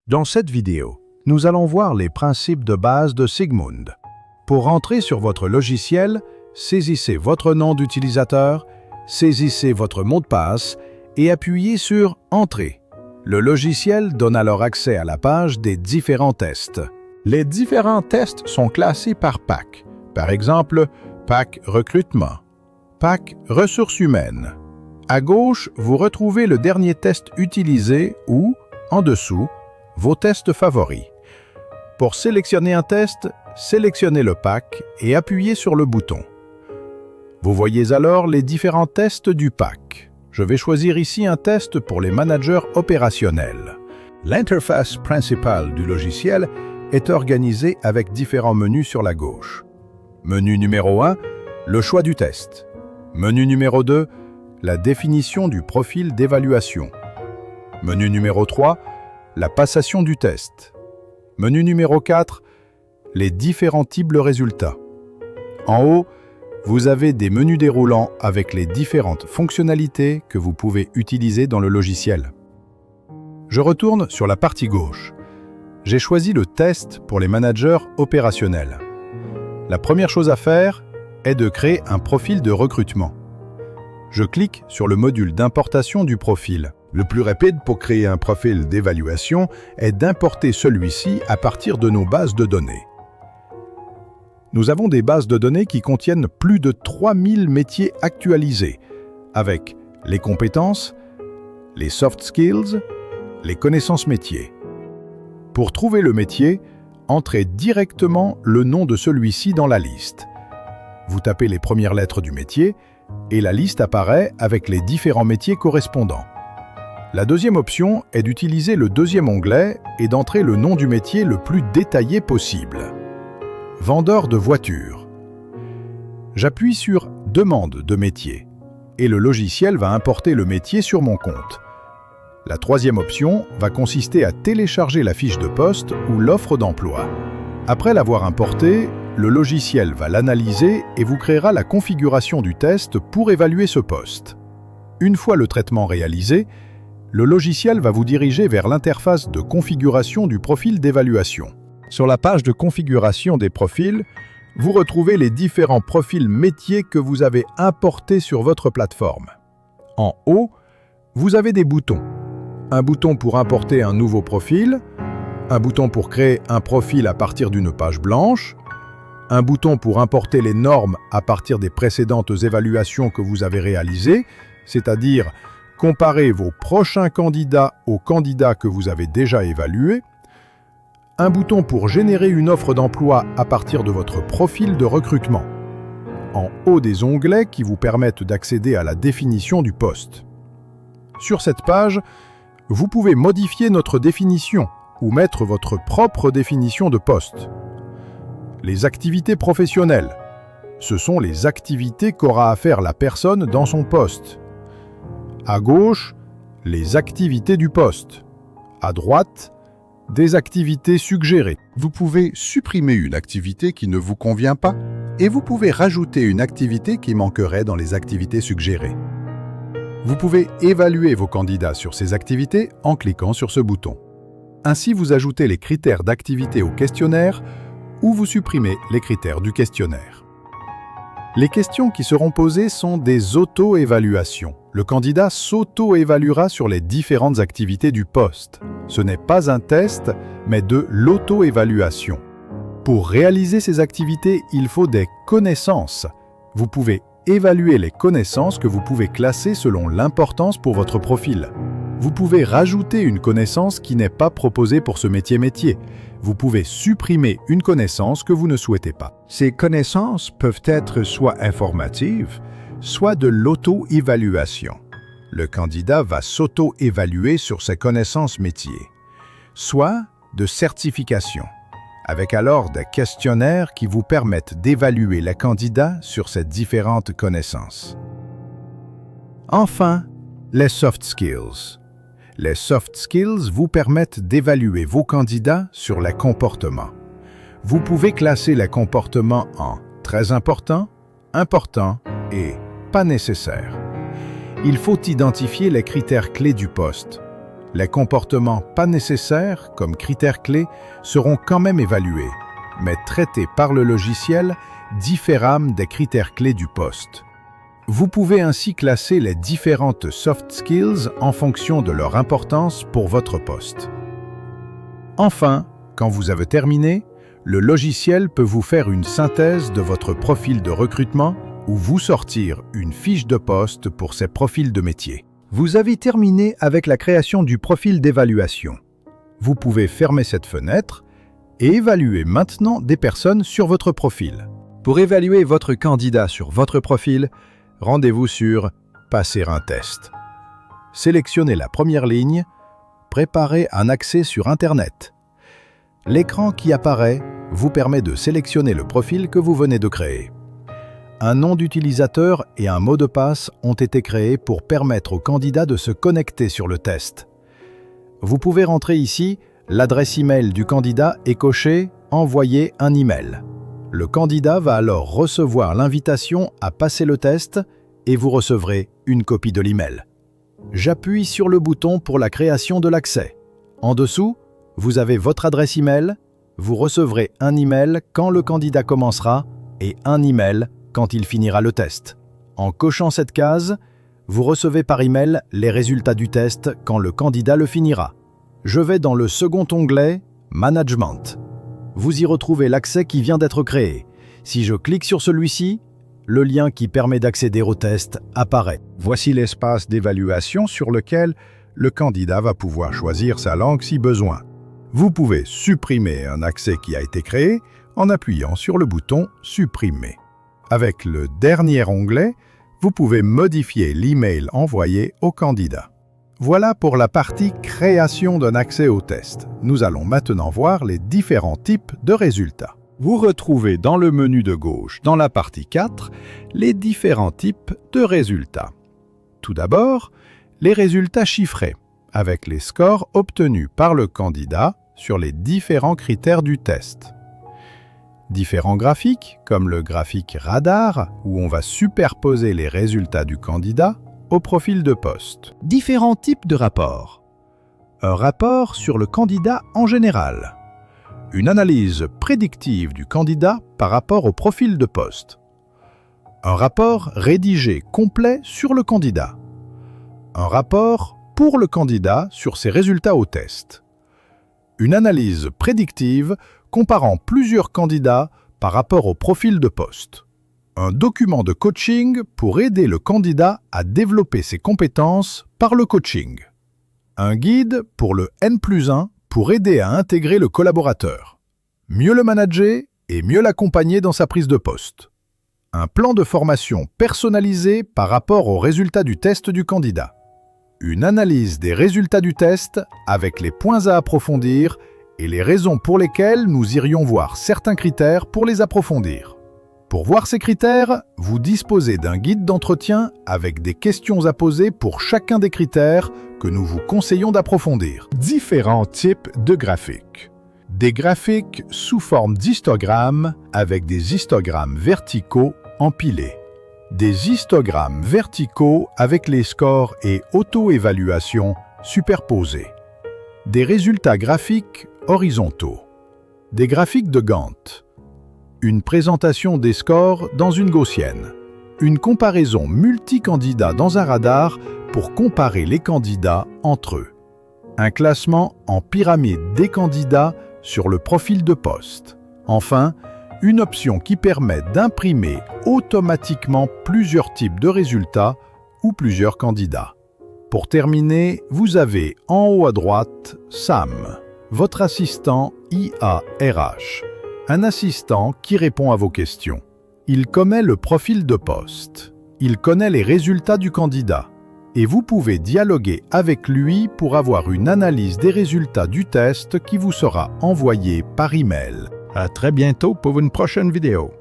Dans cette vidéo, nous allons voir les principes de base de Sigmund. Pour entrer sur votre logiciel, saisissez votre nom d'utilisateur, saisissez votre mot de passe et appuyez sur « Entrer ». Le logiciel donne alors accès à la page des différents tests. Les différents tests sont classés par pack. Par exemple, pack recrutement, pack ressources humaines. À gauche, vous retrouvez le dernier test utilisé ou, en dessous, vos tests favoris. Pour sélectionner un test, sélectionnez le pack et appuyez sur le bouton. Vous voyez alors les différents tests du pack. Je vais choisir ici un test pour les managers opérationnels. L'interface principale du logiciel est organisée avec différents menus sur la gauche. Menu numéro 1, le choix du test. Menu numéro 2, la définition du profil d'évaluation. Menu numéro 3, la passation du test. Menu numéro 4, les différents types de résultats. En haut, vous avez des menus déroulants avec les différentes fonctionnalités que vous pouvez utiliser dans le logiciel. Je retourne sur la partie gauche. J'ai choisi le test pour les managers opérationnels. La première chose à faire est de créer un profil de recrutement. Je clique sur le module d'importation du profil. Le plus rapide pour créer un profil d'évaluation est d'importer celui-ci à partir de nos bases de données. Nous avons des bases de données qui contiennent plus de 3000 métiers actualisés, avec les compétences, les soft skills, les connaissances métiers. Pour trouver le métier, entrez directement le nom de celui-ci dans la liste. Vous tapez les premières lettres du métier et la liste apparaît avec les différents métiers correspondants. La deuxième option est d'utiliser le deuxième onglet et d'entrer le nom du métier le plus détaillé possible. Vendeur de voitures. J'appuie sur « Demande de métier » et le logiciel va importer le métier sur mon compte. La troisième option va consister à télécharger la fiche de poste ou l'offre d'emploi. Après l'avoir importé, le logiciel va l'analyser et vous créera la configuration du test pour évaluer ce poste. Une fois le traitement réalisé, le logiciel va vous diriger vers l'interface de configuration du profil d'évaluation. Sur la page de configuration des profils, vous retrouvez les différents profils métiers que vous avez importés sur votre plateforme. En haut, vous avez des boutons. Un bouton pour importer un nouveau profil, un bouton pour créer un profil à partir d'une page blanche, un bouton pour importer les normes à partir des précédentes évaluations que vous avez réalisées, c'est-à-dire comparer vos prochains candidats aux candidats que vous avez déjà évalués, un bouton pour générer une offre d'emploi à partir de votre profil de recrutement. En haut des onglets qui vous permettent d'accéder à la définition du poste. Sur cette page, vous pouvez modifier notre définition ou mettre votre propre définition de poste. Les activités professionnelles. Ce sont les activités qu'aura à faire la personne dans son poste. À gauche, les activités du poste. À droite, des activités suggérées. Vous pouvez supprimer une activité qui ne vous convient pas et vous pouvez rajouter une activité qui manquerait dans les activités suggérées. Vous pouvez évaluer vos candidats sur ces activités en cliquant sur ce bouton. Ainsi, vous ajoutez les critères d'activité au questionnaire ou vous supprimez les critères du questionnaire. Les questions qui seront posées sont des auto-évaluations. Le candidat s'auto-évaluera sur les différentes activités du poste. Ce n'est pas un test, mais de l'auto-évaluation. Pour réaliser ces activités, il faut des connaissances. Vous pouvez évaluer les connaissances que vous pouvez classer selon l'importance pour votre profil. Vous pouvez rajouter une connaissance qui n'est pas proposée pour ce métier. Vous pouvez supprimer une connaissance que vous ne souhaitez pas. Ces connaissances peuvent être soit informatives, soit de l'auto-évaluation. Le candidat va s'auto-évaluer sur ses connaissances métiers, soit de certification, avec alors des questionnaires qui vous permettent d'évaluer le candidat sur ces différentes connaissances. Enfin, les soft skills. Les soft skills vous permettent d'évaluer vos candidats sur les comportements. Vous pouvez classer les comportements en très important, important et pas nécessaire. Il faut identifier les critères clés du poste. Les comportements pas nécessaires, comme critères clés, seront quand même évalués, mais traités par le logiciel différemment des critères clés du poste. Vous pouvez ainsi classer les différentes soft skills en fonction de leur importance pour votre poste. Enfin, quand vous avez terminé, le logiciel peut vous faire une synthèse de votre profil de recrutement ou vous sortir une fiche de poste pour ces profils de métier. Vous avez terminé avec la création du profil d'évaluation. Vous pouvez fermer cette fenêtre et évaluer maintenant des personnes sur votre profil. Pour évaluer votre candidat sur votre profil, rendez-vous sur « Passer un test ». Sélectionnez la première ligne « Préparer un accès sur Internet ». L'écran qui apparaît vous permet de sélectionner le profil que vous venez de créer. Un nom d'utilisateur et un mot de passe ont été créés pour permettre au candidat de se connecter sur le test. Vous pouvez rentrer ici l'adresse email du candidat et cocher « Envoyer un email ». Le candidat va alors recevoir l'invitation à passer le test et vous recevrez une copie de l'email. J'appuie sur le bouton pour la création de l'accès. En dessous, vous avez votre adresse email. Vous recevrez un email quand le candidat commencera et un email quand il finira le test. En cochant cette case, vous recevez par email les résultats du test quand le candidat le finira. Je vais dans le second onglet « Management ». Vous y retrouvez l'accès qui vient d'être créé. Si je clique sur celui-ci, le lien qui permet d'accéder au test apparaît. Voici l'espace d'évaluation sur lequel le candidat va pouvoir choisir sa langue si besoin. Vous pouvez supprimer un accès qui a été créé en appuyant sur le bouton « Supprimer ». Avec le dernier onglet, vous pouvez modifier l'email envoyé au candidat. Voilà pour la partie création d'un accès au test. Nous allons maintenant voir les différents types de résultats. Vous retrouvez dans le menu de gauche, dans la partie 4, les différents types de résultats. Tout d'abord, les résultats chiffrés, avec les scores obtenus par le candidat sur les différents critères du test. Différents graphiques, comme le graphique radar, où on va superposer les résultats du candidat au profil de poste. Différents types de rapports. Un rapport sur le candidat en général. Une analyse prédictive du candidat par rapport au profil de poste. Un rapport rédigé complet sur le candidat. Un rapport pour le candidat sur ses résultats au test. Une analyse prédictive comparant plusieurs candidats par rapport au profil de poste. Un document de coaching pour aider le candidat à développer ses compétences par le coaching. Un guide pour le N+1 pour aider à intégrer le collaborateur. Mieux le manager et mieux l'accompagner dans sa prise de poste. Un plan de formation personnalisé par rapport aux résultats du test du candidat. Une analyse des résultats du test avec les points à approfondir et les raisons pour lesquelles nous irions voir certains critères pour les approfondir. Pour voir ces critères, vous disposez d'un guide d'entretien avec des questions à poser pour chacun des critères que nous vous conseillons d'approfondir. Différents types de graphiques. Des graphiques sous forme d'histogrammes avec des histogrammes verticaux empilés. Des histogrammes verticaux avec les scores et auto-évaluation superposés. Des résultats graphiques horizontaux. Des graphiques de Gantt. Une présentation des scores dans une gaussienne. Une comparaison multi-candidats dans un radar pour comparer les candidats entre eux. Un classement en pyramide des candidats sur le profil de poste. Enfin, une option qui permet d'imprimer automatiquement plusieurs types de résultats ou plusieurs candidats. Pour terminer, vous avez en haut à droite Sam, votre assistant IA/RH. Un assistant qui répond à vos questions. Il connaît le profil de poste. Il connaît les résultats du candidat. Et vous pouvez dialoguer avec lui pour avoir une analyse des résultats du test qui vous sera envoyé par email. À très bientôt pour une prochaine vidéo.